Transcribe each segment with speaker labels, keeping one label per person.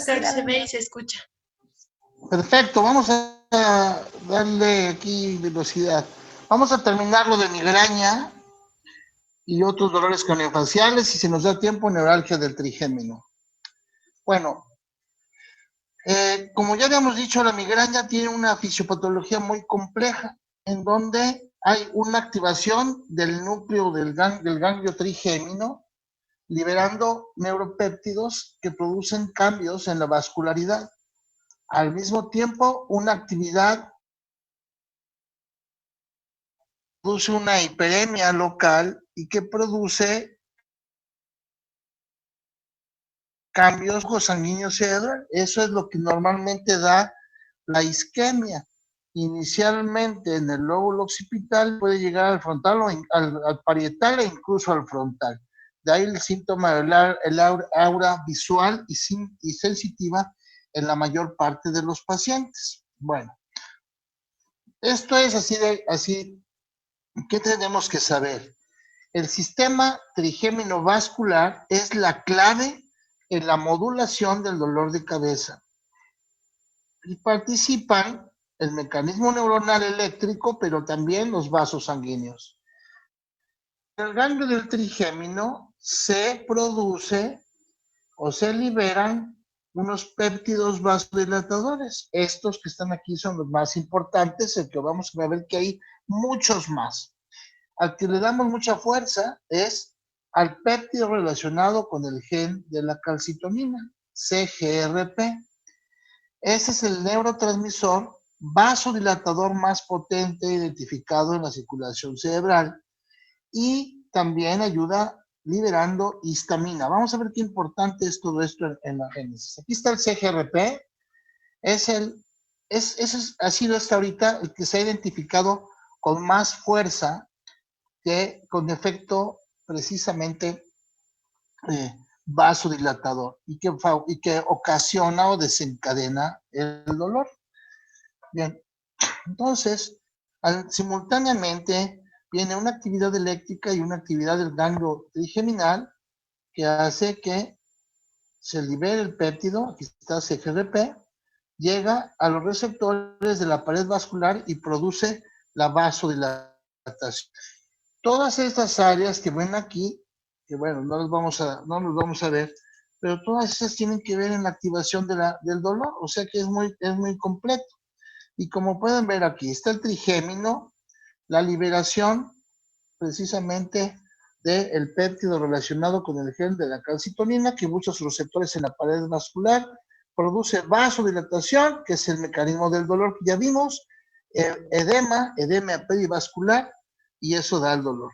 Speaker 1: doctor, se ve y se escucha.
Speaker 2: Perfecto, vamos a darle aquí velocidad. Vamos a terminar lo de migraña y otros dolores craniofaciales y si nos da tiempo, neuralgia del trigémino. Bueno, como ya habíamos dicho, la migraña tiene una fisiopatología muy compleja en donde hay una activación del núcleo del ganglio trigémino liberando neuropéptidos que producen cambios en la vascularidad. Al mismo tiempo, una actividad produce una hiperemia local y que produce cambios sanguíneos cerebral. Eso es lo que normalmente da la isquemia. Inicialmente en el lóbulo occipital puede llegar al frontal o al parietal e incluso al frontal. De ahí el síntoma el aura visual y sensitiva en la mayor parte de los pacientes. Bueno, esto es así. ¿Qué tenemos que saber? El sistema trigémino vascular es la clave en la modulación del dolor de cabeza. Y participan el mecanismo neuronal eléctrico, pero también los vasos sanguíneos. En el ganglio del trigémino se produce o se liberan unos péptidos vasodilatadores. Estos que están aquí son los más importantes, el que vamos a ver que hay muchos más. Al que le damos mucha fuerza es al péptido relacionado con el gen de la calcitonina, CGRP. Ese es el neurotransmisor vasodilatador más potente identificado en la circulación cerebral y también ayuda liberando histamina. Vamos a ver qué importante es todo esto en la génesis. Aquí está el CGRP. Ha sido hasta ahorita el que se ha identificado con más fuerza que con efecto precisamente vasodilatador y que ocasiona o desencadena el dolor. Bien, entonces, simultáneamente viene una actividad eléctrica y una actividad del ganglio trigeminal que hace que se libere el péptido, aquí está CGRP, llega a los receptores de la pared vascular y produce la vasodilatación. Todas estas áreas que ven aquí, que bueno, no los vamos a ver, pero todas esas tienen que ver en la activación del dolor, o sea que es muy completo. Y como pueden ver aquí, está el trigémino, la liberación precisamente del péptido relacionado con el gen de la calcitonina que busca sus receptores en la pared vascular, produce vasodilatación, que es el mecanismo del dolor que ya vimos, edema perivascular, y eso da el dolor.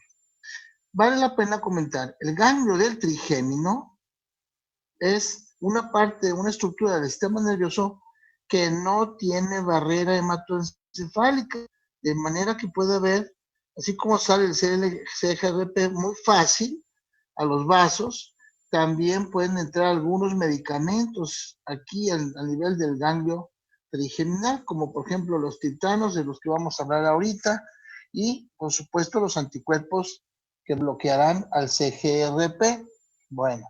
Speaker 2: Vale la pena comentar, el ganglio del trigémino es una estructura del sistema nervioso que no tiene barrera hematoencefálica, de manera que puede haber, así como sale el CGRP muy fácil a los vasos, también pueden entrar algunos medicamentos aquí al nivel del ganglio trigeminal, como por ejemplo los triptanos, de los que vamos a hablar ahorita, y por supuesto los anticuerpos que bloquearán al CGRP. Bueno,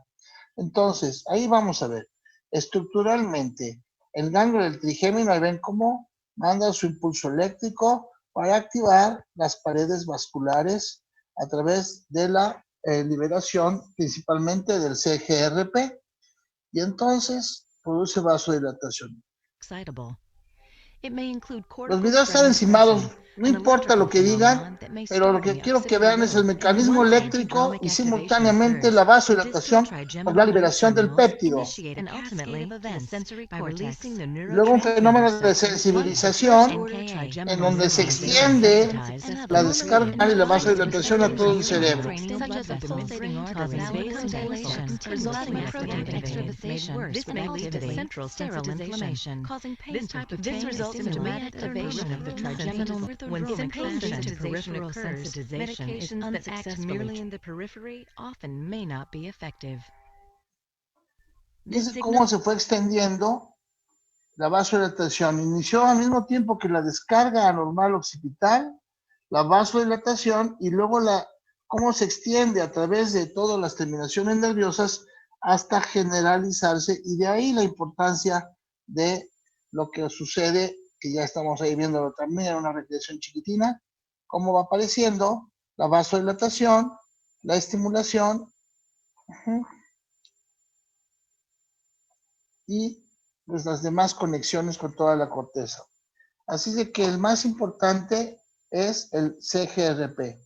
Speaker 2: entonces, ahí vamos a ver. Estructuralmente, el ganglio del trigémino, ahí ven cómo manda su impulso eléctrico para activar las paredes vasculares a través de la liberación principalmente del CGRP. Y entonces produce vasodilatación. Los videos están encimados, no importa lo que digan, pero lo que quiero que vean es el mecanismo eléctrico y simultáneamente la vasodilatación por la liberación del péptido. Luego un fenómeno de sensibilización en donde se extiende la descarga y la vasodilatación a todo el cerebro.
Speaker 3: Reactivation of the trigeminal when symptoms to peripheral sensitization is unsuccessfully in the periphery often may not be effective.
Speaker 2: Dice cómo se fue extendiendo la vasodilatación. Inició al mismo tiempo que la descarga anormal occipital, la vasodilatación y luego cómo se extiende a través de todas las terminaciones nerviosas hasta generalizarse, y de ahí la importancia de lo que sucede, que ya estamos ahí viéndolo también en una recreación chiquitina, cómo va apareciendo la vasodilatación, la estimulación, y pues las demás conexiones con toda la corteza. Así de que el más importante es el CGRP.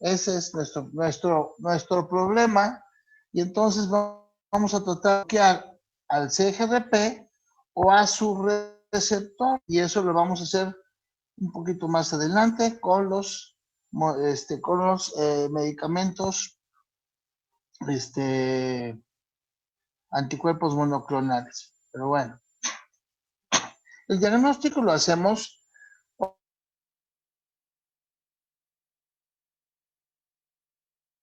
Speaker 2: Ese es nuestro problema, y entonces vamos a tratar de bloquear al CGRP o a su receptor, y eso lo vamos a hacer un poquito más adelante con los medicamentos anticuerpos monoclonales. Pero bueno, el diagnóstico lo hacemos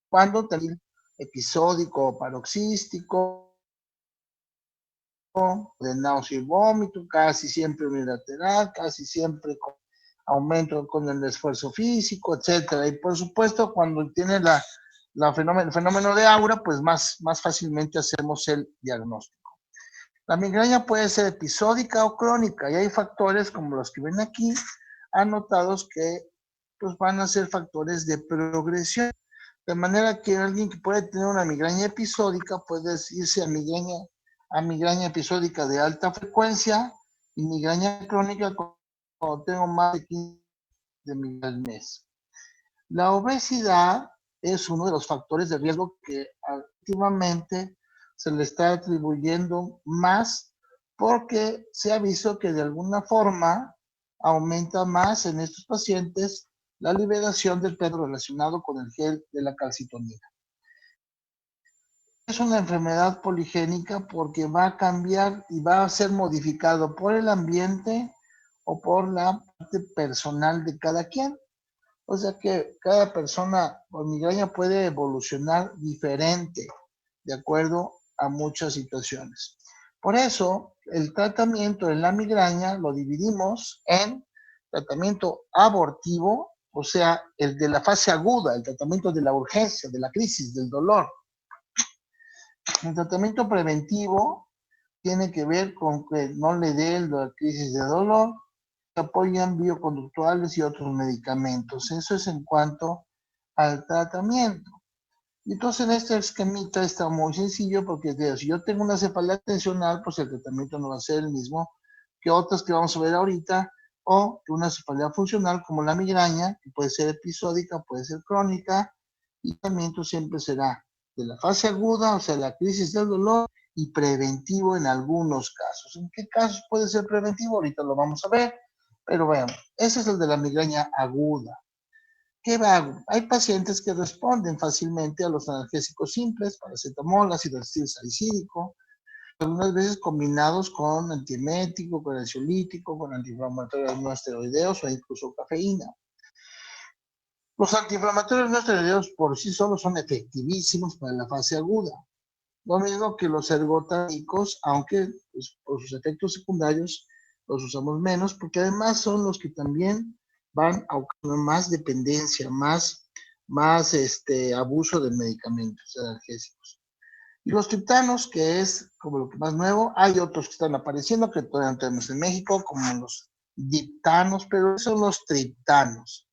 Speaker 2: cuando tenemos episódico o paroxístico, de náusea y vómito, casi siempre unilateral, casi siempre con aumento con el esfuerzo físico, etcétera. Y por supuesto, cuando tiene el fenómeno de aura, pues más fácilmente hacemos el diagnóstico. La migraña puede ser episódica o crónica, y hay factores como los que ven aquí, anotados, que pues van a ser factores de progresión. De manera que alguien que puede tener una migraña episódica puede irse a migraña episódica de alta frecuencia, y migraña crónica cuando tengo más de 15 de migraña al mes. La obesidad es uno de los factores de riesgo que activamente se le está atribuyendo más, porque se ha visto que de alguna forma aumenta más en estos pacientes la liberación del pedo relacionado con el gel de la calcitonina. Es una enfermedad poligénica porque va a cambiar y va a ser modificado por el ambiente o por la parte personal de cada quien. O sea que cada persona con migraña puede evolucionar diferente de acuerdo a muchas situaciones. Por eso, el tratamiento de la migraña lo dividimos en tratamiento abortivo, o sea, el de la fase aguda, el tratamiento de la urgencia, de la crisis, del dolor. El tratamiento preventivo tiene que ver con que no le dé la crisis de dolor, apoyan bioconductuales y otros medicamentos. Eso es en cuanto al tratamiento. Entonces, en este esquemita está muy sencillo, porque si yo tengo una cefalea tensional, pues el tratamiento no va a ser el mismo que otras que vamos a ver ahorita, o que una cefalea funcional como la migraña, que puede ser episódica, puede ser crónica, y el tratamiento siempre será de la fase aguda, o sea, la crisis del dolor, y preventivo en algunos casos. ¿En qué casos puede ser preventivo? Ahorita lo vamos a ver, pero veamos, ese es el de la migraña aguda. ¿Qué hago? Hay pacientes que responden fácilmente a los analgésicos simples, paracetamol, ácido acetil salicílico, algunas veces combinados con antiemético, con ansiolítico, con antiinflamatorios no esteroideos o incluso cafeína. Los antiinflamatorios no esteroideos por sí solos son efectivísimos para la fase aguda. Lo mismo que los ergotánicos, aunque pues, por sus efectos secundarios los usamos menos, porque además son los que también van a ocasionar más dependencia, más abuso de medicamentos analgésicos. Y los triptanos, que es como lo que más nuevo, hay otros que están apareciendo que todavía no tenemos en México, como los diptanos, pero son los triptanos.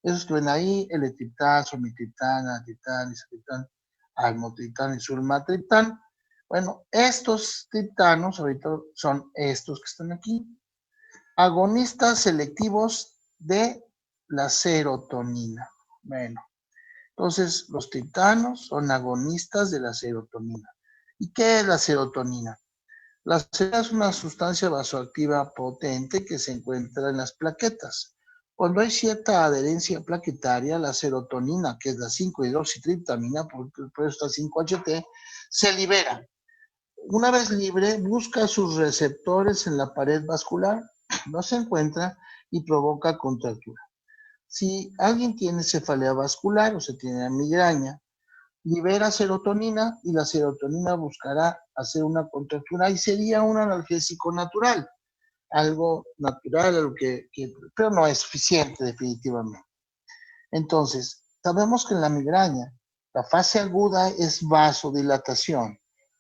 Speaker 2: Esos que ven ahí, L-triptán, somitriptán, anatriptán, isotriptán, almotriptán y sulmatriptán. Bueno, estos triptanos ahorita son estos que están aquí, agonistas selectivos de la serotonina. Bueno, entonces los triptanos son agonistas de la serotonina. ¿Y qué es la serotonina? La serotonina es una sustancia vasoactiva potente que se encuentra en las plaquetas. Cuando hay cierta adherencia plaquetaria, la serotonina, que es la 5-hidroxitriptamina, por eso está 5-HT, se libera. Una vez libre, busca sus receptores en la pared vascular, no se encuentra y provoca contractura. Si alguien tiene cefalea vascular o se tiene migraña, libera serotonina y la serotonina buscará hacer una contractura y sería un analgésico natural, algo natural, algo pero no es suficiente definitivamente. Entonces, sabemos que en la migraña la fase aguda es vasodilatación.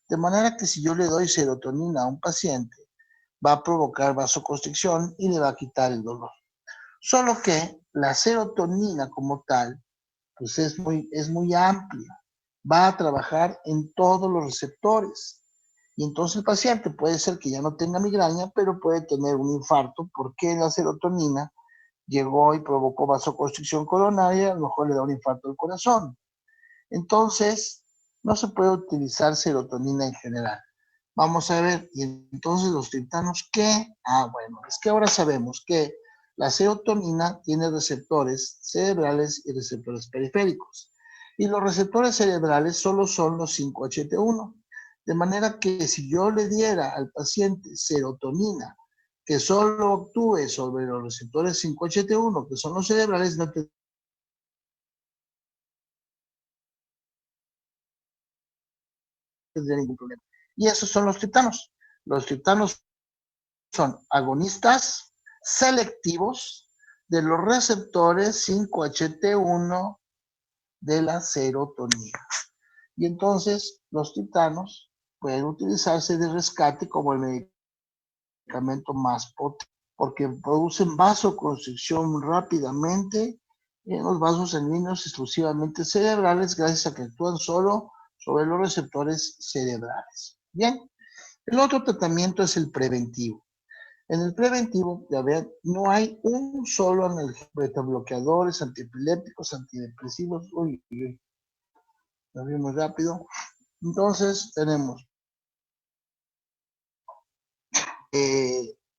Speaker 2: De manera que si yo le doy serotonina a un paciente, va a provocar vasoconstricción y le va a quitar el dolor. Solo que la serotonina como tal, pues es muy amplia. Va a trabajar en todos los receptores. Y entonces el paciente puede ser que ya no tenga migraña, pero puede tener un infarto porque la serotonina llegó y provocó vasoconstricción coronaria, a lo mejor le da un infarto al corazón. Entonces, no se puede utilizar serotonina en general. Vamos a ver, y entonces los triptanos, ¿qué? Bueno, es que ahora sabemos que la serotonina tiene receptores cerebrales y receptores periféricos. Y los receptores cerebrales solo son los 5-HT1. De manera que si yo le diera al paciente serotonina que solo actúe sobre los receptores 5-HT1, que son los cerebrales, no tendría ningún problema. Y esos son los triptanos. Los triptanos son agonistas selectivos de los receptores 5-HT1 de la serotonina. Y entonces los triptanos pueden utilizarse de rescate como el medicamento más potente, porque producen vasoconstricción rápidamente en los vasos sanguíneos exclusivamente cerebrales, gracias a que actúan solo sobre los receptores cerebrales. Bien, el otro tratamiento es el preventivo. En el preventivo, ya vean, no hay un solo analgésico, beta bloqueadores, antiepilépticos, antidepresivos. Uy, lo vi muy rápido. Entonces, tenemos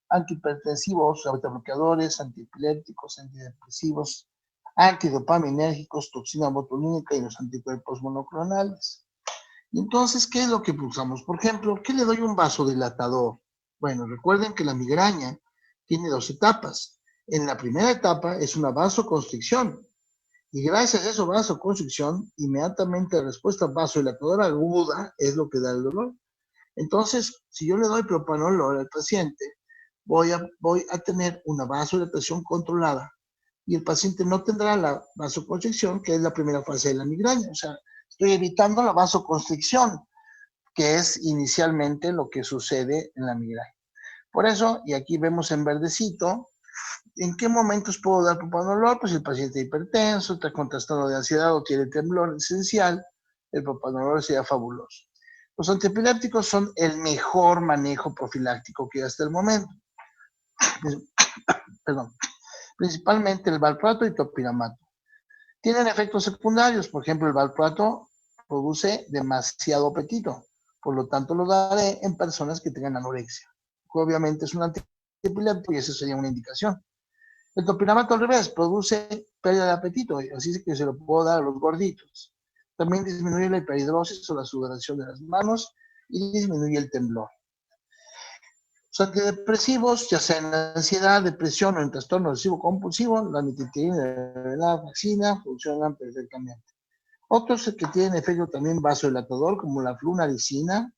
Speaker 2: antihipertensivos, beta bloqueadores, antiepilépticos, antidepresivos, antidopaminérgicos, toxina botulínica y los anticuerpos monoclonales. Y entonces, ¿qué es lo que usamos? Por ejemplo, ¿qué le doy un vasodilatador? Bueno, recuerden que la migraña tiene dos etapas. En la primera etapa es una vasoconstricción. Y gracias a esa vasoconstricción, inmediatamente la respuesta vasodilatadora aguda es lo que da el dolor. Entonces, si yo le doy propanolol al paciente, voy a tener una vasodilatación controlada y el paciente no tendrá la vasoconstricción, que es la primera fase de la migraña. O sea, estoy evitando la vasoconstricción, que es inicialmente lo que sucede en la migraña. Por eso, y aquí vemos en verdecito, ¿en qué momentos puedo dar propanolol? Pues el paciente hipertenso, está con trastorno de ansiedad o tiene temblor esencial, el propanolol sería fabuloso. Los antiepilépticos son el mejor manejo profiláctico que hay hasta el momento. Perdón. Principalmente el valproato y topiramato. Tienen efectos secundarios, por ejemplo, el valproato produce demasiado apetito, por lo tanto lo daré en personas que tengan anorexia. Obviamente es un antiepiléptico y esa sería una indicación. El topiramato al revés, produce pérdida de apetito, así que se lo puedo dar a los gorditos. También disminuye la hiperhidrosis o la sudoración de las manos y disminuye el temblor. Los antidepresivos, ya sea en ansiedad, depresión o en trastorno obsesivo compulsivo, la metitrina y la vaccina funcionan perfectamente. Otros que tienen efecto también vasodilatador, como la flunaricina,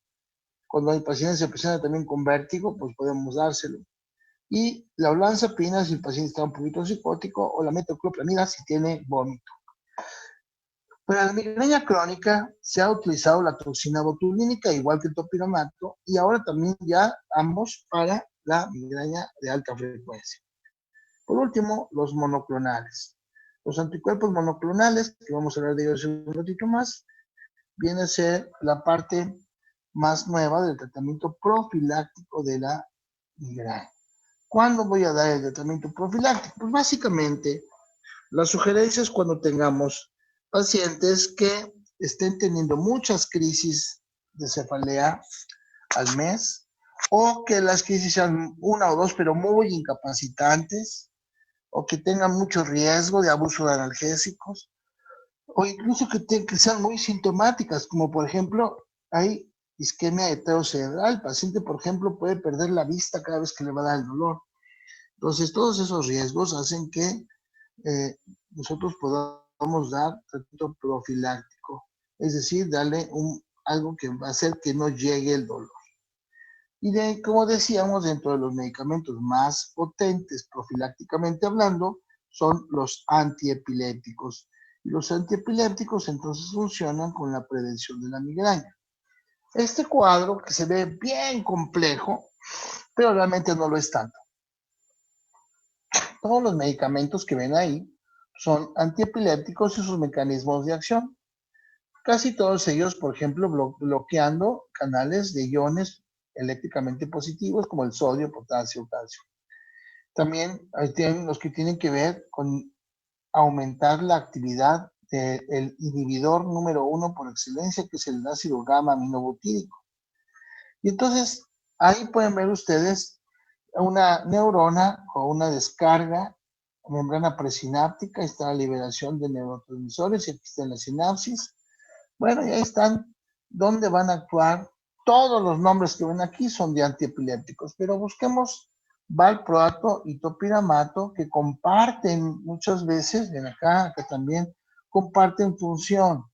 Speaker 2: cuando hay pacientes se presentan también con vértigo, pues podemos dárselo. Y la olanzapina si el paciente está un poquito psicótico, o la metoclopramida si tiene vómito. Para la migraña crónica se ha utilizado la toxina botulínica, igual que el topiramato, y ahora también ya ambos para la migraña de alta frecuencia. Por último, los monoclonales. Los anticuerpos monoclonales, que vamos a hablar de ellos un ratito más, viene a ser la parte más nueva del tratamiento profiláctico de la migraña. ¿Cuándo voy a dar el tratamiento profiláctico? Pues básicamente, la sugerencia es cuando tengamos pacientes que estén teniendo muchas crisis de cefalea al mes o que las crisis sean una o dos, pero muy incapacitantes, o que tengan mucho riesgo de abuso de analgésicos, o incluso que sean muy sintomáticas, como por ejemplo, hay isquemia heterocerebral. El paciente, por ejemplo, puede perder la vista cada vez que le va a dar el dolor. Entonces, todos esos riesgos hacen que nosotros podamos dar tratamiento profiláctico, es decir, darle algo que va a hacer que no llegue el dolor. Y como decíamos, dentro de los medicamentos más potentes profilácticamente hablando, son los antiepilépticos. Y los antiepilépticos entonces funcionan con la prevención de la migraña. Este cuadro que se ve bien complejo, pero realmente no lo es tanto. Todos los medicamentos que ven ahí son antiepilépticos y sus mecanismos de acción. Casi todos ellos, por ejemplo, bloqueando canales de iones eléctricamente positivos como el sodio, potasio, calcio. También tienen los que tienen que ver con aumentar la actividad del inhibidor número 1 por excelencia, que es el ácido gamma aminobutírico. Y entonces, ahí pueden ver ustedes una neurona o una descarga, membrana presináptica, está la liberación de neurotransmisores, y aquí está la sinapsis. Bueno, y ahí están donde van a actuar. Todos los nombres que ven aquí son de antiepilépticos, pero busquemos valproato y topiramato, que comparten muchas veces, ven acá también, comparten función,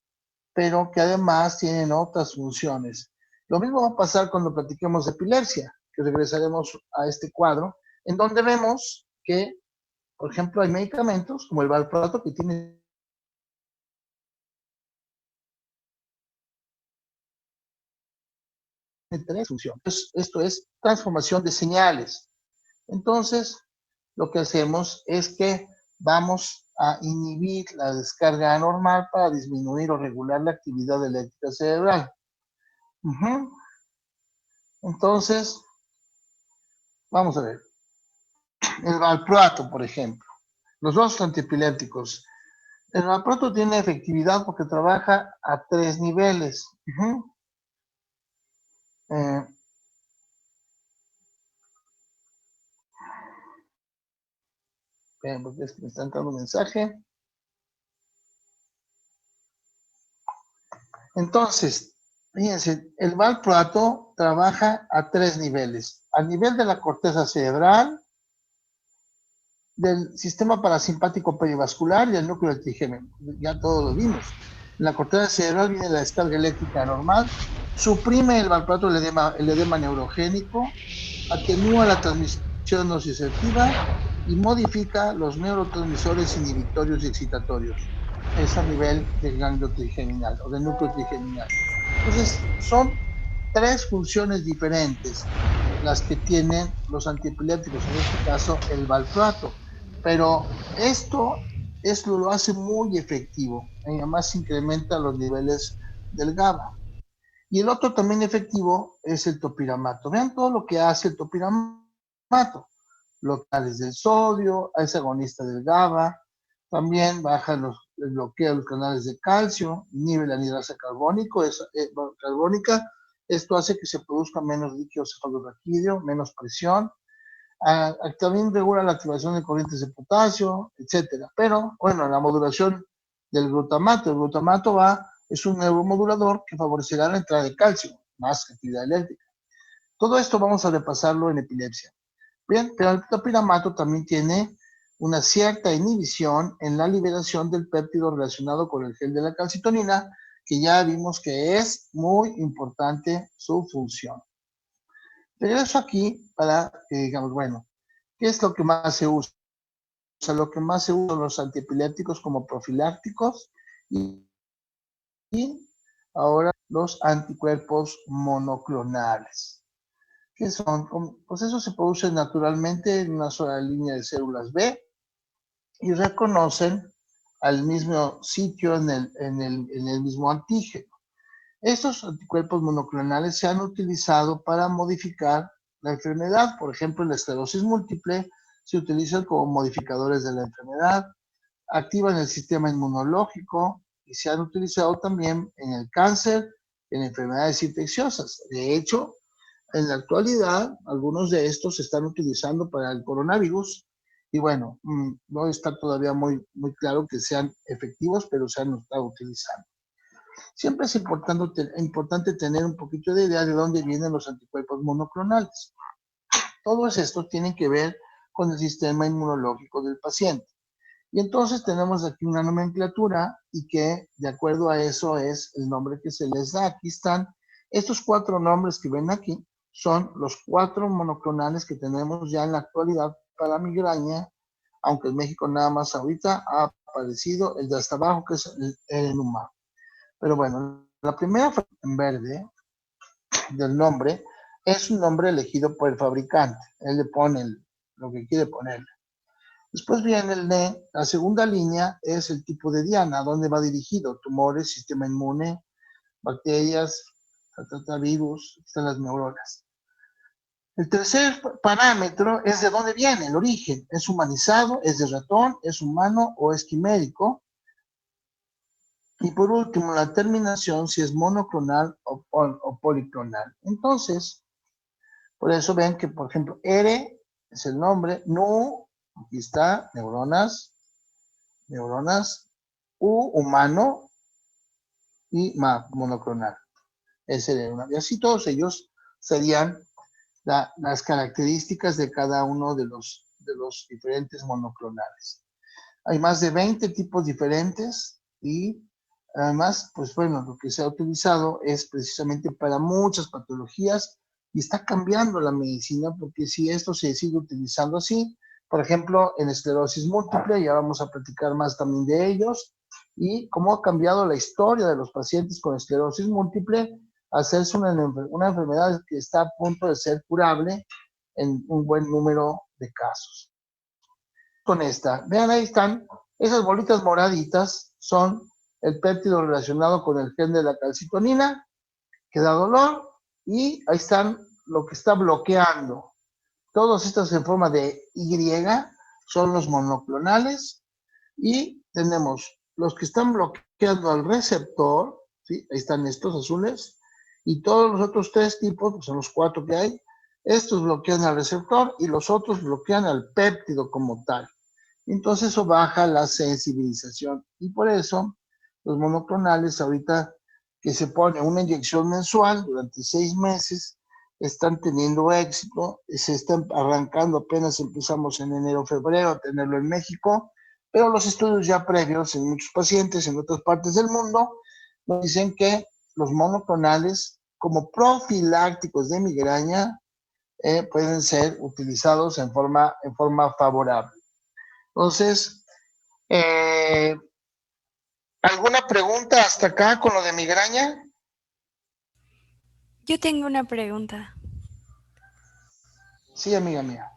Speaker 2: pero que además tienen otras funciones. Lo mismo va a pasar cuando platiquemos de epilepsia, que regresaremos a este cuadro, en donde vemos que, por ejemplo, hay medicamentos como el valproato que tiene tres funciones. Esto es transformación de señales. Entonces, lo que hacemos es que vamos a inhibir la descarga anormal para disminuir o regular la actividad eléctrica cerebral. Entonces, vamos a ver. El valproato, por ejemplo. Los dos antiepilépticos. El valproato tiene efectividad porque trabaja a 3 niveles. Porque es que me está entrando un mensaje. Entonces, fíjense, el valproato trabaja a 3 niveles. Al nivel de la corteza cerebral, del sistema parasimpático perivascular y el núcleo del trigémino. Ya todos lo vimos. En la corteza cerebral viene la descarga eléctrica normal, suprime el valproato el edema neurogénico, atenúa la transmisión nociceptiva y modifica los neurotransmisores inhibitorios y excitatorios. Es a nivel del ganglio trigeminal o del núcleo trigeminal. Entonces, son 3 funciones diferentes las que tienen los antiepilépticos, en este caso el valproato. Pero esto lo hace muy efectivo y además incrementa los niveles del GABA. Y el otro también efectivo es el topiramato. Vean todo lo que hace el topiramato. Locales del sodio, es agonista del GABA, también baja el bloqueo de los canales de calcio, inhibe la anhidrasa carbónica. Esto hace que se produzca menos líquido cefalorraquídeo, menos presión. También regula la activación de corrientes de potasio, etcétera. Pero, bueno, la modulación del glutamato. El glutamato es un neuromodulador que favorecerá la entrada de calcio, más actividad eléctrica. Todo esto vamos a repasarlo en epilepsia. Bien, pero el topiramato también tiene una cierta inhibición en la liberación del péptido relacionado con el gel de la calcitonina, que ya vimos que es muy importante su función. Regreso aquí para que digamos, bueno, ¿qué es lo que más se usa? O sea, lo que más se usa son los antiepilépticos como profilácticos y ahora los anticuerpos monoclonales. ¿Qué son? Pues eso se produce naturalmente en una sola línea de células B y reconocen al mismo sitio en el mismo antígeno. Estos anticuerpos monoclonales se han utilizado para modificar la enfermedad. Por ejemplo, en la esclerosis múltiple se utilizan como modificadores de la enfermedad, activan el sistema inmunológico y se han utilizado también en el cáncer, en enfermedades infecciosas. De hecho, en la actualidad, algunos de estos se están utilizando para el coronavirus y bueno, no está todavía muy claro que sean efectivos, pero se han estado utilizando. Siempre es importante tener un poquito de idea de dónde vienen los anticuerpos monoclonales. Todos estos tienen que ver con el sistema inmunológico del paciente. Y entonces tenemos aquí una nomenclatura y que de acuerdo a eso es el nombre que se les da. Aquí están estos 4 nombres que ven aquí, son los 4 monoclonales que tenemos ya en la actualidad para migraña, aunque en México nada más ahorita ha aparecido el de hasta abajo, que es el Enumab. Pero bueno, la primera en verde del nombre es un nombre elegido por el fabricante. Él le pone lo que quiere ponerle. Después viene el NE. La segunda línea es el tipo de diana, a dónde va dirigido. Tumores, sistema inmune, bacterias, virus, están las neuronas. El tercer parámetro es de dónde viene, el origen. ¿Es humanizado, es de ratón, es humano o es quimérico? Y por último, la terminación, si es monoclonal o policlonal. Entonces, por eso ven que, por ejemplo, R es el nombre, NU, aquí está, neuronas, U, humano, y MA, monoclonal. Y así todos ellos serían las características de cada uno de los diferentes monoclonales. Hay más de 20 tipos diferentes y además, pues bueno, lo que se ha utilizado es precisamente para muchas patologías y está cambiando la medicina porque si esto se sigue utilizando así, por ejemplo, en esclerosis múltiple, ya vamos a platicar más también de ellos, y cómo ha cambiado la historia de los pacientes con esclerosis múltiple, hacerse una enfermedad que está a punto de ser curable en un buen número de casos. Con esta, vean ahí están, esas bolitas moraditas son el péptido relacionado con el gen de la calcitonina, que da dolor, y ahí están lo que está bloqueando. Todos estos en forma de Y son los monoclonales, y tenemos los que están bloqueando al receptor, ¿sí? Ahí están estos azules, y todos los otros tres tipos, que son los 4 que hay, estos bloquean al receptor y los otros bloquean al péptido como tal. Entonces eso baja la sensibilización, y por eso los monoclonales ahorita que se pone una inyección mensual durante 6 meses están teniendo éxito, se están arrancando, apenas empezamos en enero, febrero a tenerlo en México, pero los estudios ya previos en muchos pacientes en otras partes del mundo nos dicen que los monoclonales como profilácticos de migraña pueden ser utilizados en forma favorable. Entonces, ¿alguna pregunta hasta acá con lo de migraña?
Speaker 1: Yo tengo una pregunta.
Speaker 2: Sí, amiga mía.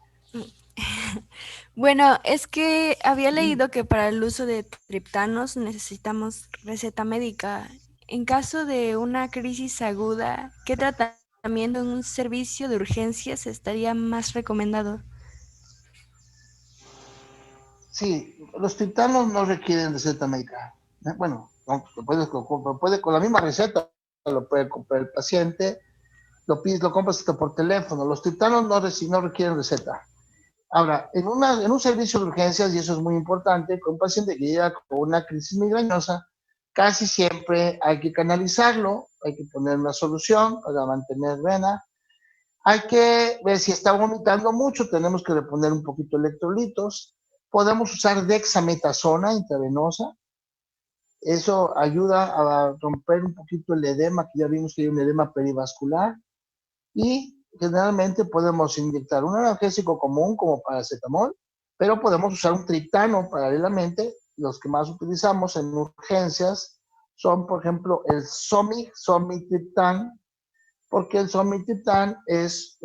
Speaker 1: Bueno, es que había leído que para el uso de triptanos necesitamos receta médica. En caso de una crisis aguda, ¿qué tratamiento en un servicio de urgencias estaría más recomendado?
Speaker 2: Sí, los triptanos no requieren receta médica. Bueno, puede con la misma receta, lo puede comprar el paciente, lo pides, lo compras hasta por teléfono. Los triptanos no requieren receta. Ahora, en un servicio de urgencias, y eso es muy importante, con un paciente que llega con una crisis migrañosa, casi siempre hay que canalizarlo, hay que poner una solución para mantener vena, hay que ver si está vomitando mucho, tenemos que reponer un poquito electrolitos, podemos usar dexametasona intravenosa, eso ayuda a romper un poquito el edema, que ya vimos que hay un edema perivascular, y generalmente podemos inyectar un analgésico común como paracetamol, pero podemos usar un triptano paralelamente. Los que más utilizamos en urgencias son, por ejemplo, el Somitriptan, porque el Somitriptan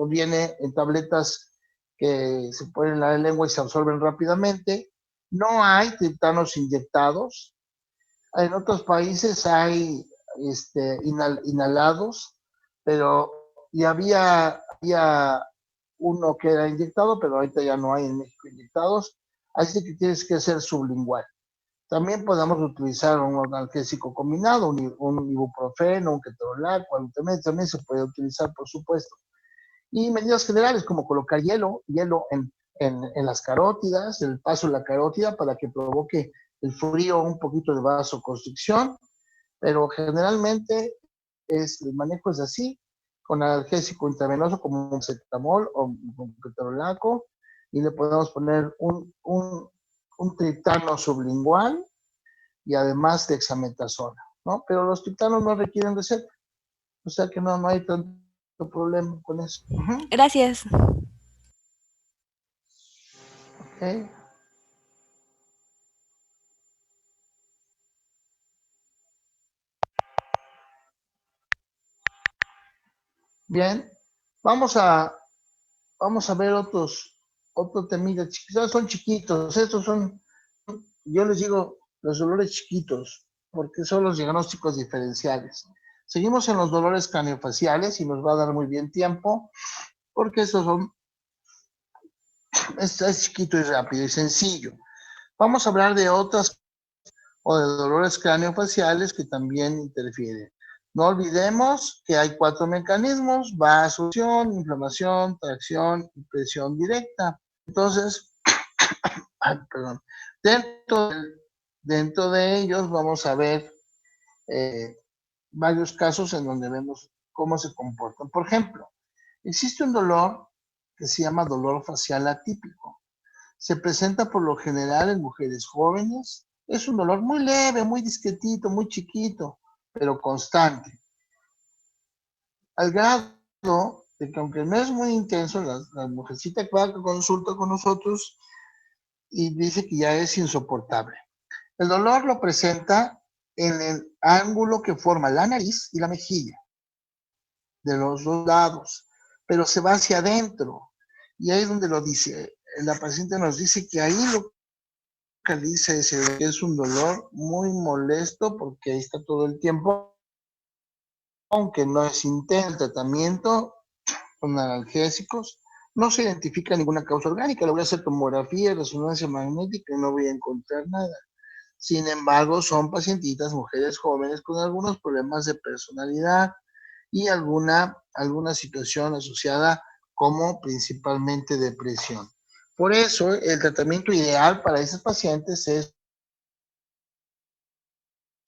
Speaker 2: viene en tabletas que se ponen en la lengua y se absorben rápidamente. No hay triptanos inyectados. En otros países hay inhalados, pero y había uno que era inyectado, pero ahorita ya no hay en México inyectados, así que tienes que ser sublingual. También podemos utilizar un analgésico combinado, un ibuprofeno, un ketorolac, también se puede utilizar, por supuesto. Y medidas generales como colocar hielo en las carótidas, el paso de la carótida para que provoque el frío, un poquito de vasoconstricción, pero generalmente el manejo es así, con analgésico intravenoso como un cetamol o un ketorolaco, y le podemos poner un triptano sublingual y además dexametasona, ¿no? Pero los triptanos no requieren receta, o sea que no hay tanto problema con eso.
Speaker 1: Gracias.
Speaker 2: ¿Okay? Bien, vamos a ver otro temita. Son chiquitos, estos son, yo les digo, los dolores chiquitos, porque son los diagnósticos diferenciales. Seguimos en los dolores craniofaciales y nos va a dar muy bien tiempo, porque estos son, es chiquito y rápido y sencillo. Vamos a hablar de otras o de dolores craniofaciales que también interfieren. No olvidemos que hay 4 mecanismos: vasoacción, inflamación, tracción y presión directa. Entonces, perdón, dentro de ellos vamos a ver varios casos en donde vemos cómo se comportan. Por ejemplo, existe un dolor que se llama dolor facial atípico. Se presenta por lo general en mujeres jóvenes. Es un dolor muy leve, muy discretito, muy chiquito, pero constante. Al grado de que aunque no es muy intenso, la mujercita que va a consulta con nosotros y dice que ya es insoportable. El dolor lo presenta en el ángulo que forma la nariz y la mejilla, de los dos lados, pero se va hacia adentro. Y ahí es donde lo dice. La paciente nos dice que ahí lo dice que es un dolor muy molesto porque ahí está todo el tiempo, aunque no es intenso el tratamiento con analgésicos. No se identifica ninguna causa orgánica. Le voy a hacer tomografía, resonancia magnética y no voy a encontrar nada. Sin embargo, son pacientitas, mujeres jóvenes con algunos problemas de personalidad y alguna situación asociada como principalmente depresión. Por eso, el tratamiento ideal para estos pacientes es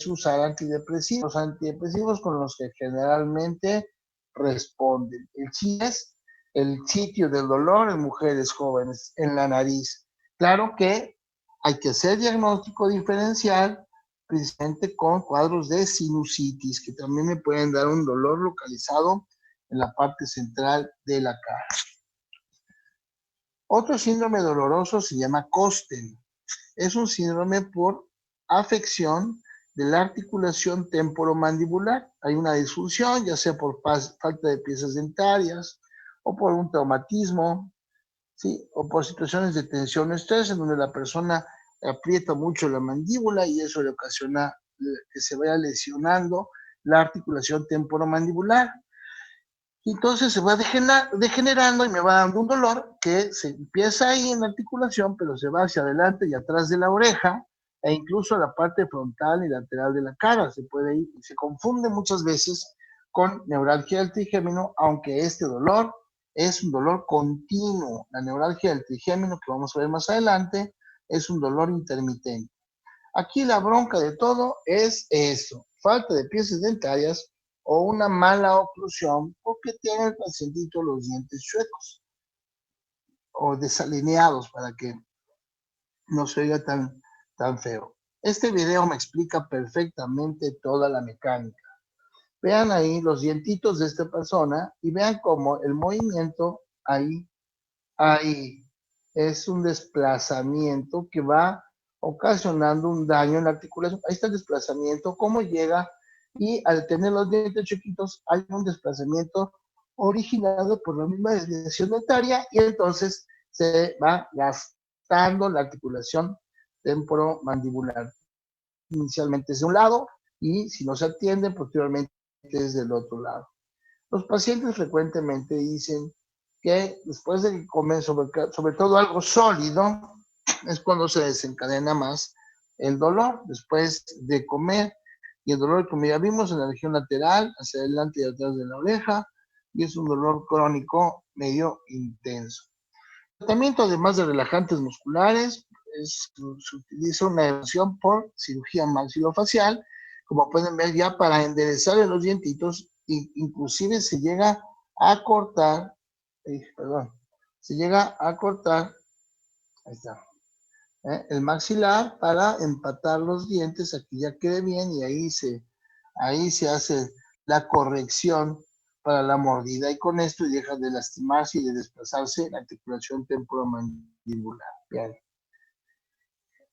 Speaker 2: usar antidepresivos. Los antidepresivos con los que generalmente responden. El chiste es el sitio del dolor en mujeres jóvenes, en la nariz. Claro que hay que hacer diagnóstico diferencial, principalmente con cuadros de sinusitis, que también me pueden dar un dolor localizado en la parte central de la cara. Otro síndrome doloroso se llama Costen. Es un síndrome por afección de la articulación temporomandibular. Hay una disfunción, ya sea por falta de piezas dentarias o por un traumatismo, ¿sí? O por situaciones de tensión o estrés en donde la persona aprieta mucho la mandíbula y eso le ocasiona que se vaya lesionando la articulación temporomandibular. Y entonces se va degenerando y me va dando un dolor que se empieza ahí en la articulación, pero se va hacia adelante y atrás de la oreja e incluso a la parte frontal y lateral de la cara. Se puede ir y se confunde muchas veces con neuralgia del trigémino, aunque este dolor es un dolor continuo. La neuralgia del trigémino, que vamos a ver más adelante, es un dolor intermitente. Aquí la bronca de todo es eso: falta de piezas dentarias o una mala oclusión porque tiene el pacientito los dientes chuecos o desalineados para que no se oiga tan feo. Este video me explica perfectamente toda la mecánica. Vean ahí los dientitos de esta persona y vean cómo el movimiento ahí es un desplazamiento que va ocasionando un daño en la articulación. Ahí está el desplazamiento, cómo llega, y al tener los dientes chiquitos hay un desplazamiento originado por la misma desviación dentaria y entonces se va gastando la articulación temporomandibular. Inicialmente es de un lado y si no se atiende, posteriormente es del otro lado. Los pacientes frecuentemente dicen que después de que comen sobre todo algo sólido, es cuando se desencadena más el dolor, después de comer. Y el dolor, como ya vimos, en la región lateral, hacia adelante y atrás de la oreja, y es un dolor crónico medio intenso. El tratamiento, además de relajantes musculares, se utiliza una evaluación por cirugía maxilofacial, como pueden ver ya para enderezar los dientitos, inclusive se llega a cortar, se llega a cortar, ahí está, el maxilar para empatar los dientes, aquí ya quede bien y ahí se hace la corrección para la mordida y con esto deja de lastimarse y de desplazarse la articulación temporomandibular. Bien.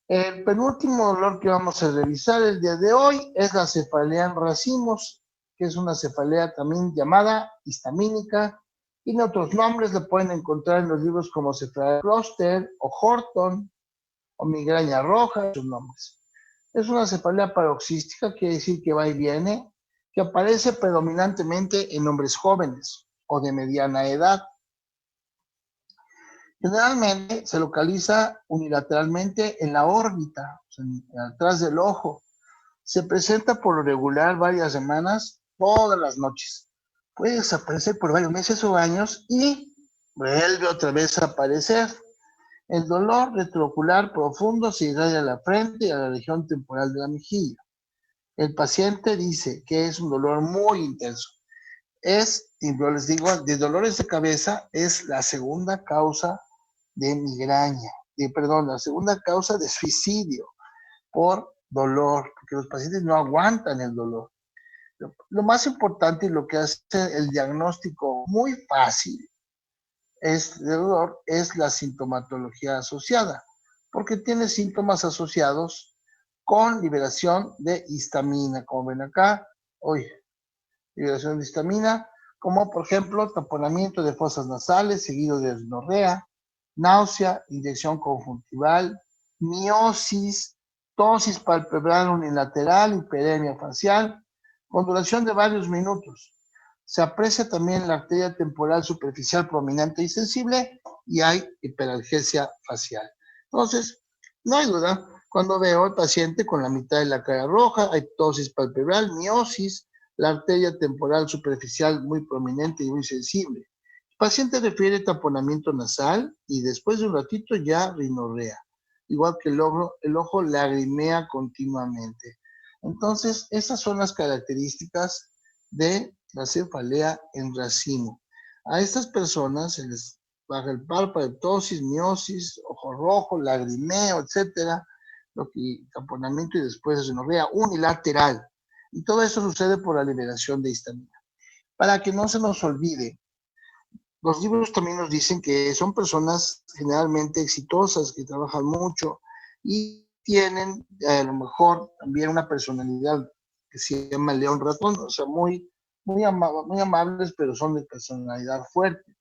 Speaker 2: El penúltimo dolor que vamos a revisar el día de hoy es la cefalea en racimos. que es una cefalea también llamada histamínica. Tiene otros nombres, le pueden encontrar en los libros como cefalea cluster o Horton o migraña roja, sus nombres. Es una cefalea paroxística, quiere decir que va y viene, que aparece predominantemente en hombres jóvenes o de mediana edad. Generalmente se localiza unilateralmente en la órbita, o sea, atrás del ojo. Se presenta por lo regular varias semanas, todas las noches. Puede desaparecer por varios meses o años y vuelve otra vez a aparecer. El dolor retroocular profundo se irradia a la frente y a la región temporal de la mejilla. El paciente dice que es un dolor muy intenso. Y yo les digo, de dolores de cabeza es la segunda causa de migraña, la segunda causa de suicidio por dolor, porque los pacientes no aguantan el dolor. Lo más importante y lo que hace el diagnóstico muy fácil de dolor es la sintomatología asociada, porque tiene síntomas asociados con liberación de histamina, como ven acá, liberación de histamina, como por ejemplo taponamiento de fosas nasales seguido de rinorrea, náusea, inyección conjuntival, miosis, tosis palpebral unilateral, hiperemia facial, con duración de varios minutos. Se aprecia también la arteria temporal superficial prominente y sensible y hay hiperalgesia facial. Entonces, no hay duda, cuando veo al paciente con la mitad de la cara roja, hay tosis palpebral, miosis, la arteria temporal superficial muy prominente y muy sensible. El paciente refiere taponamiento nasal y después de un ratito ya rinorrea. Igual que el ojo lagrimea continuamente. Entonces, esas son las características de la cefalea en racimo. A estas personas se les baja el párpado, tosis, miosis, ojo rojo, lagrimeo, etcétera, taponamiento y después rinorrea unilateral. Y todo eso sucede por la liberación de histamina. Para que no se nos olvide, los libros también nos dicen que son personas generalmente exitosas, que trabajan mucho y tienen a lo mejor también una personalidad que se llama león ratón, o sea, muy amables, pero son de personalidad fuerte.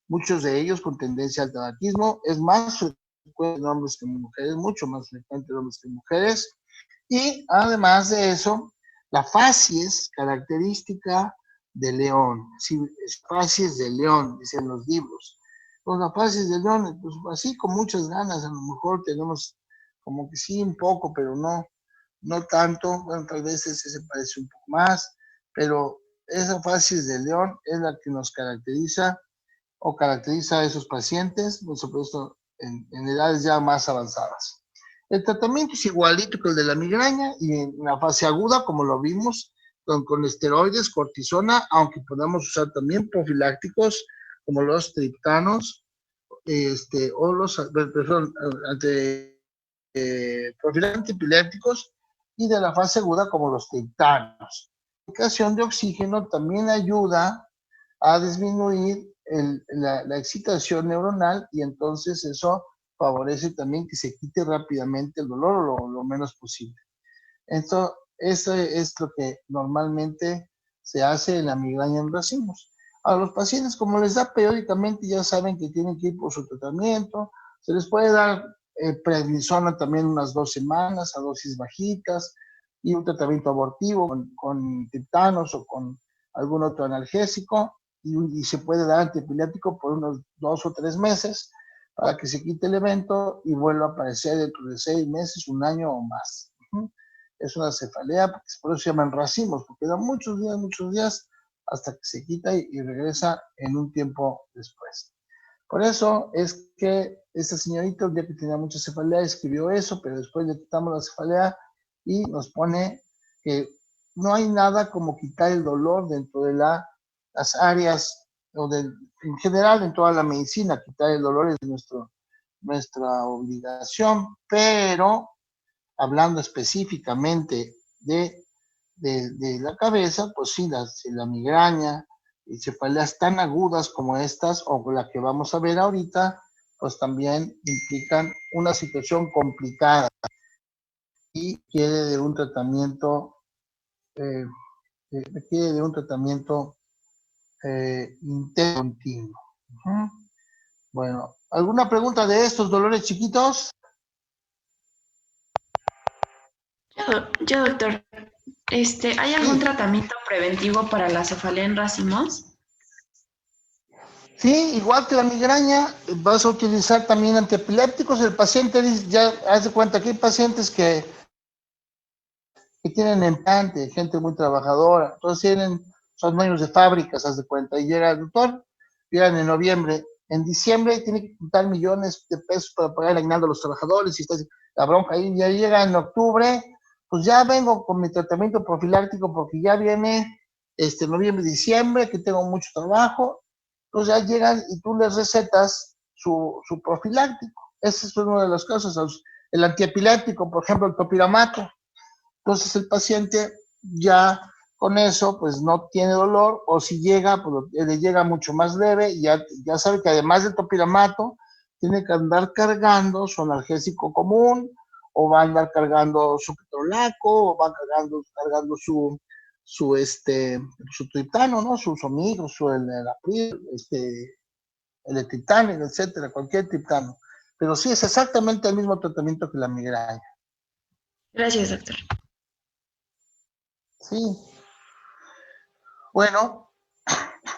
Speaker 2: Muchos de ellos con tendencia al tabaquismo, es más frecuente en hombres que en mujeres, mucho más frecuente en hombres que en mujeres. Y además de eso, la facies característica de león, sí, facies de león, dicen los libros. Pues la facies de león, pues así con muchas ganas, a lo mejor tenemos como que sí un poco, pero no tanto, bueno, tal vez ese se parece un poco más, pero esa facies de león es la que nos caracteriza o caracteriza a esos pacientes, por supuesto, en edades ya más avanzadas. El tratamiento es igualito que el de la migraña y en la fase aguda, como lo vimos, con esteroides, cortisona, aunque podemos usar también profilácticos como los triptanos, o los, perdón, profilácticos epilépticos, y de la fase aguda como los triptanos. La aplicación de oxígeno también ayuda a disminuir la excitación neuronal y entonces eso favorece también que se quite rápidamente el dolor lo menos posible. Eso es lo que normalmente se hace en la migraña en racimos. A los pacientes, como les da periódicamente, ya saben que tienen que ir por su tratamiento. Se les puede dar prednisona también unas 2 semanas a dosis bajitas y un tratamiento abortivo con triptanos o con algún otro analgésico y se puede dar antiepiléptico por unos 2 o 3 meses para que se quite el evento y vuelva a aparecer dentro de 6 meses, un año o más. Es una cefalea, por eso se llaman racimos, porque da muchos días hasta que se quita y regresa en un tiempo después. Por eso es que esta señorita, un día que tenía mucha cefalea, escribió eso, pero después le quitamos la cefalea y nos pone que no hay nada como quitar el dolor dentro de las áreas, en general en toda la medicina, quitar el dolor es nuestra obligación, pero hablando específicamente de la cabeza, pues sí, la migraña y cefaleas tan agudas como estas, o la que vamos a ver ahorita, pues también implican una situación complicada y quiere de un tratamiento requiere de un tratamiento continuo. Bueno, ¿alguna pregunta de estos dolores chiquitos?
Speaker 4: Yo, doctor, ¿hay algún tratamiento preventivo para la cefalea en racimos?
Speaker 2: Sí, igual que la migraña, vas a utilizar también antiepilépticos. El paciente dice, ya haz de cuenta que hay pacientes que tienen implante, gente muy trabajadora, entonces son dueños de fábricas, haz de cuenta, y llega el doctor, llegan en noviembre, en diciembre tiene que juntar millones de pesos para pagar el aguinaldo a los trabajadores, y está la bronca ahí, ya llega en octubre, pues ya vengo con mi tratamiento profiláctico porque ya viene noviembre, diciembre, que tengo mucho trabajo, entonces ya llegan y tú les recetas su profiláctico. Ese es uno de los casos, el antiepiléptico, por ejemplo, el topiramato. Entonces el paciente ya con eso pues no tiene dolor, o si llega, pues le llega mucho más leve, y ya sabe que además del topiramato tiene que andar cargando su analgésico común, o va a andar cargando su ketorolaco, o va cargando su triptano, ¿no? Sus amigos, el april, el etriptano, etcétera, cualquier triptano. Pero sí es exactamente el mismo tratamiento que la migraña.
Speaker 4: Gracias, doctor.
Speaker 2: Sí. Bueno,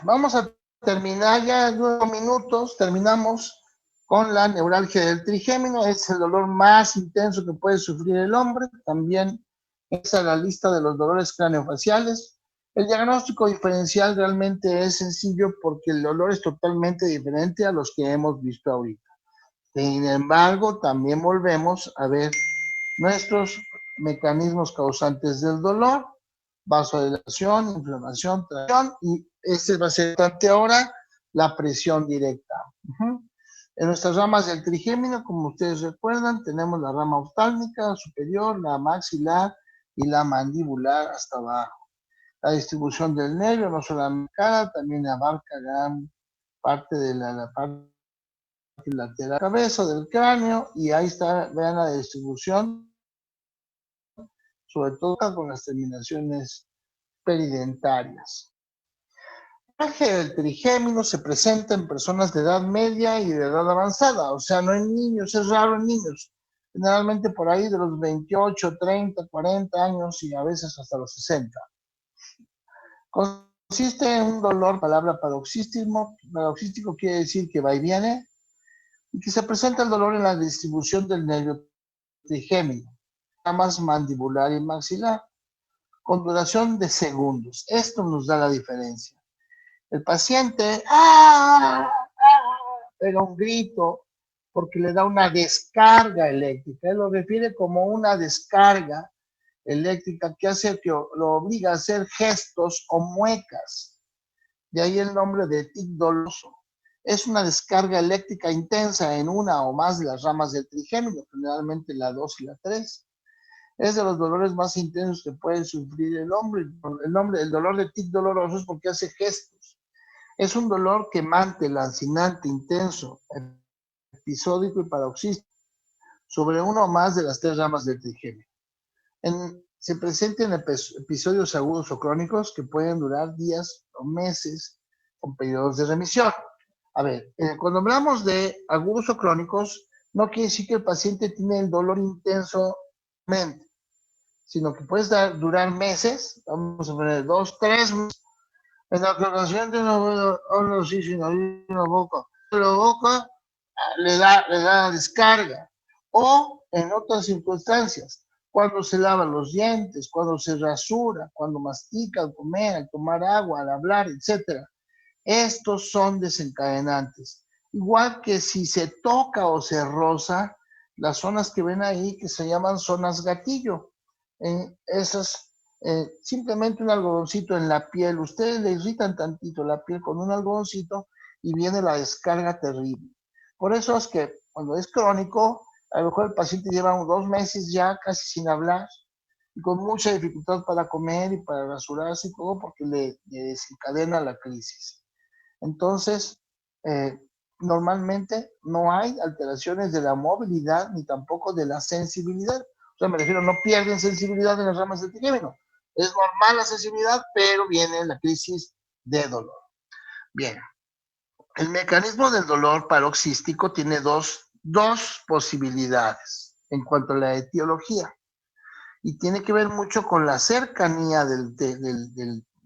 Speaker 2: vamos a terminar ya en 9 minutos. Terminamos con la neuralgia del trigémino. Es el dolor más intenso que puede sufrir el hombre. También es a la lista de los dolores craneofaciales. El diagnóstico diferencial realmente es sencillo porque el dolor es totalmente diferente a los que hemos visto ahorita. Sin embargo, también volvemos a ver nuestros mecanismos causantes del dolor: vasodilatación, inflamación, tracción, y este va a ser bastante ahora la presión directa. En nuestras ramas del trigémino, como ustedes recuerdan, tenemos la rama oftálmica superior, la maxilar y la mandibular hasta abajo. La distribución del nervio no solamente cara, también abarca gran parte de la parte lateral de la cabeza, del cráneo, y ahí está, vean la distribución, sobre todo con las terminaciones peridentarias. El neuralgia del trigémino se presenta en personas de edad media y de edad avanzada, o sea, no en niños, es raro en niños, generalmente por ahí de los 28, 30, 40 años y a veces hasta los 60. Consiste en un dolor, palabra paroxístico quiere decir que va y viene, y que se presenta el dolor en la distribución del nervio trigémino, ramas mandibular y maxilar, con duración de segundos. Esto nos da la diferencia. El paciente pega un grito porque le da una descarga eléctrica. Él lo refiere como una descarga eléctrica que lo obliga a hacer gestos o muecas. De ahí el nombre de tic doloso. Es una descarga eléctrica intensa en una o más de las ramas del trigémino, generalmente la 2 y la 3. Es de los dolores más intensos que puede sufrir el hombre. El dolor de tic doloroso es porque hace gestos. Es un dolor quemante, lancinante, intenso, episódico y paroxístico, sobre uno o más de las 3 ramas del trigémino. Se presenta en episodios agudos o crónicos que pueden durar días o meses, con periodos de remisión. A ver, cuando hablamos de agudos o crónicos, no quiere decir que el paciente tiene el dolor intensamente, sino que puede durar meses, vamos a poner 2, 3 meses, en la que el paciente no puede hablar así sin abrir la boca. La boca le da descarga. O en otras circunstancias, cuando se lava los dientes, cuando se rasura, cuando mastica al comer, al tomar agua, al hablar, etc. Estos son desencadenantes. Igual que si se toca o se roza, las zonas que ven ahí que se llaman zonas gatillo. Esas, simplemente un algodoncito en la piel, ustedes le irritan tantito la piel con un algodoncito y viene la descarga terrible. Por eso es que cuando es crónico, a lo mejor el paciente lleva 2 meses ya casi sin hablar y con mucha dificultad para comer y para rasurarse y todo porque le desencadena la crisis. Entonces, normalmente no hay alteraciones de la movilidad ni tampoco de la sensibilidad. O sea, me refiero, no pierden sensibilidad en las ramas del trigémino, Es normal la sensibilidad, pero viene la crisis de dolor. Bien, el mecanismo del dolor paroxístico tiene dos posibilidades en cuanto a la etiología, y tiene que ver mucho con la cercanía del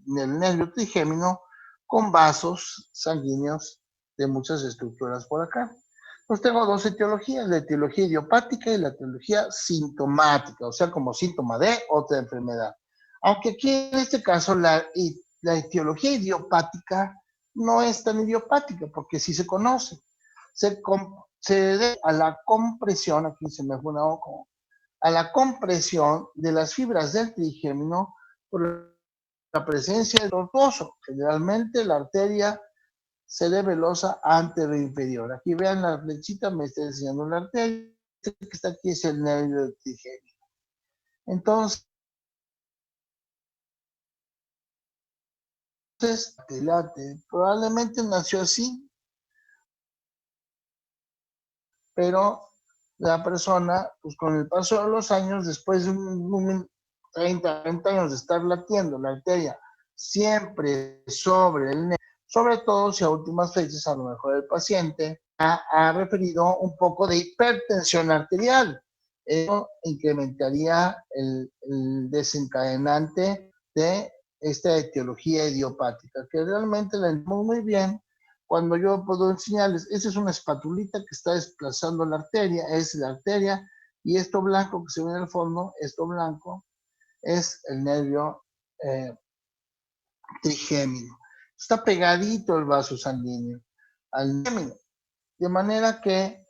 Speaker 2: nervio trigémino con vasos sanguíneos de muchas estructuras por acá. Pues tengo dos etiologías, la etiología idiopática y la etiología sintomática, o sea, como síntoma de otra enfermedad. Aunque aquí en este caso la etiología idiopática no es tan idiopática, porque sí se conoce. Se debe a la compresión, aquí se me fue una ojo, a la compresión de las fibras del trigémino por la presencia del tortuoso, generalmente la arteria cerebelosa anteroinferior. Aquí vean la flechita, me está enseñando la arteria, que está aquí es el nervio del trigémino. Entonces, probablemente nació así, pero la persona, pues con el paso de los años, después de un 30, 40 años de estar latiendo la arteria siempre sobre el nervio, sobre todo si a últimas fechas a lo mejor el paciente ha referido un poco de hipertensión arterial. Eso incrementaría el desencadenante de esta etiología idiopática, que realmente la entendemos muy bien cuando yo puedo enseñarles. Esa es una espatulita que está desplazando la arteria, es la arteria, y esto blanco que se ve en el fondo, esto blanco, es el nervio trigémino. Está pegadito el vaso sanguíneo al trigémino, de manera que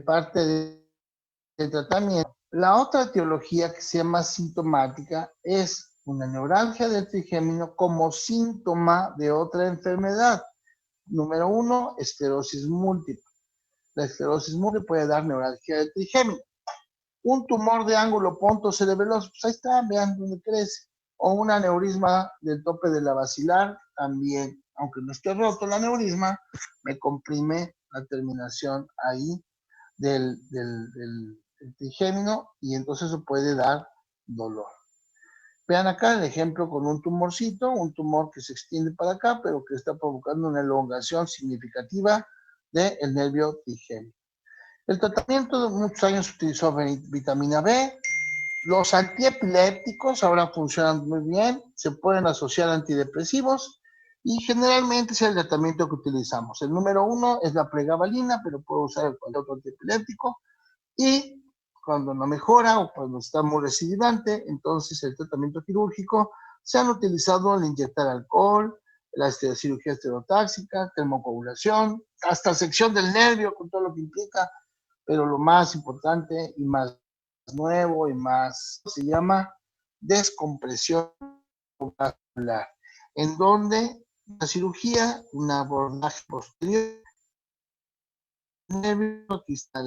Speaker 2: parte del tratamiento. La otra etiología que se llama sintomática es una neuralgia del trigémino como síntoma de otra enfermedad. Número 1, esclerosis múltiple. La esclerosis múltiple puede dar neuralgia del trigémino. Un tumor de ángulo pontocerebeloso, pues ahí está, vean dónde crece. O un aneurisma del tope de la basilar, también, aunque no esté roto el aneurisma, me comprime la terminación ahí del trigémino, y entonces eso puede dar dolor. Vean acá el ejemplo con un tumorcito, un tumor que se extiende para acá, pero que está provocando una elongación significativa del nervio trigémino. El tratamiento de muchos años utilizó vitamina B. Los antiepilépticos ahora funcionan muy bien, se pueden asociar a antidepresivos y generalmente es el tratamiento que utilizamos. El número 1 es la pregabalina, pero puedo usar cualquier otro antiepiléptico, y cuando no mejora o cuando está muy recidivante, entonces el tratamiento quirúrgico se han utilizado al inyectar alcohol, la cirugía estereotáxica, termocoagulación, hasta sección del nervio con todo lo que implica, pero lo más importante y más nuevo y más se llama descompresión vascular, en donde la cirugía, un abordaje posterior, nervio, aquí está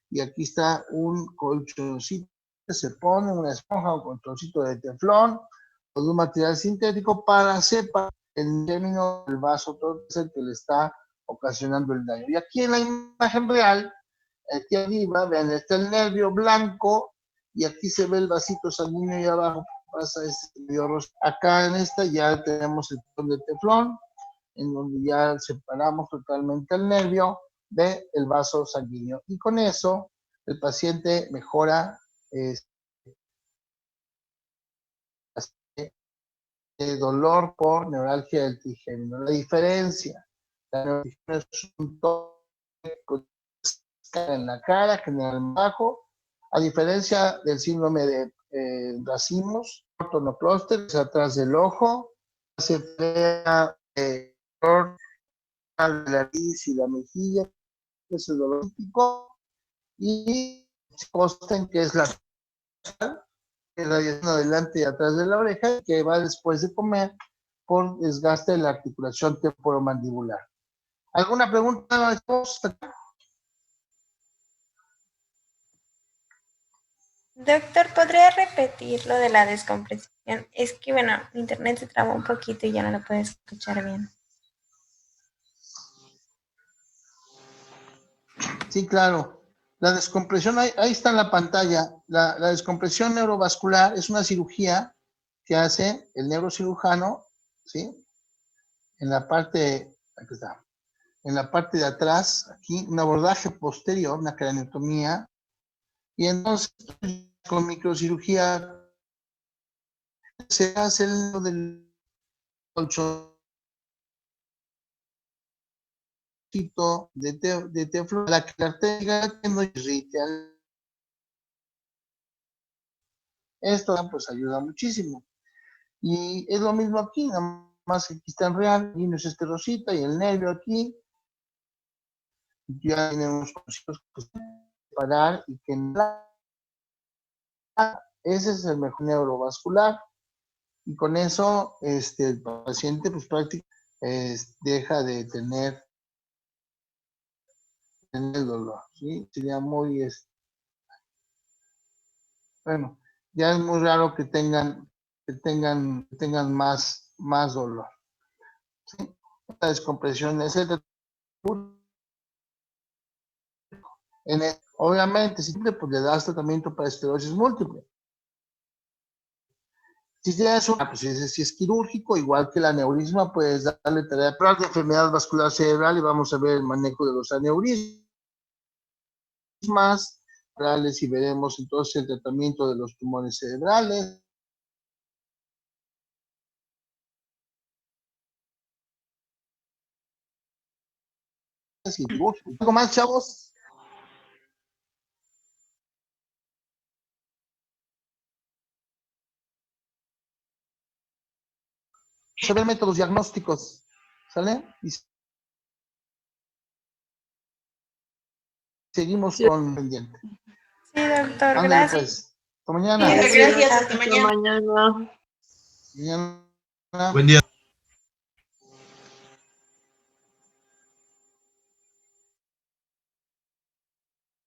Speaker 2: y aquí está un colchoncito que se pone, una esponja o colchoncito de teflón o de un material sintético para separar el término del vaso, todo es el que le está ocasionando el daño. Y aquí en la imagen real, aquí arriba, vean, está el nervio blanco y aquí se ve el vasito sanguíneo y abajo pasa este nervio rosa. Acá en esta ya tenemos el botón de teflón, en donde ya separamos totalmente el nervio del vaso sanguíneo. Y con eso el paciente mejora el dolor por neuralgia del trigémino. La diferencia, la neuralgia es un toque en la cara, generalmente bajo, a diferencia del síndrome de racimos, ortonoclúster, es atrás del ojo, se crea dolor de la nariz y la mejilla, que es el dolor típico, y costen, que es la radiación adelante y atrás de la oreja, que va después de comer por desgaste de la articulación temporomandibular. ¿Alguna pregunta?
Speaker 5: Doctor, ¿podría repetir lo de la descompresión? Es que, bueno, internet se traba un poquito y ya no lo puedo escuchar bien.
Speaker 2: Sí, claro. La descompresión, ahí está en la pantalla. La descompresión neurovascular es una cirugía ¿qué hace el neurocirujano? ¿Sí? En la parte, aquí está, en la parte de atrás, aquí, un abordaje posterior, una craneotomía, y entonces con microcirugía se hace el del colchoncito de teflón para que la arteria no irrite. Esto pues ayuda muchísimo. Y es lo mismo aquí, nada más que aquí está en real, y no es este rosita y el nervio aquí. Ya tienen unos cositos que parar y que ese es el mejor neurovascular. Y con eso el paciente pues prácticamente deja de tener el dolor, ¿sí? Sería muy, bueno, ya es muy raro que tengan más dolor, ¿sí? La descompresión es obviamente, siempre pues le das tratamiento para esclerosis múltiple. Si tienes pues si es quirúrgico, igual que el aneurisma, puedes darle terapia de enfermedad vascular cerebral y vamos a ver el manejo de los aneurismas cerebrales y veremos entonces el tratamiento de los tumores cerebrales. ¿Algo más, chavos? Se ven métodos diagnósticos, ¿sale? Y seguimos con pendiente.
Speaker 5: Sí, doctor,
Speaker 2: Ándale,
Speaker 5: gracias.
Speaker 2: pues. Hasta mañana.
Speaker 4: Gracias, hasta
Speaker 5: Hasta
Speaker 4: mañana.
Speaker 5: mañana.
Speaker 2: Mañana.
Speaker 6: Buen día.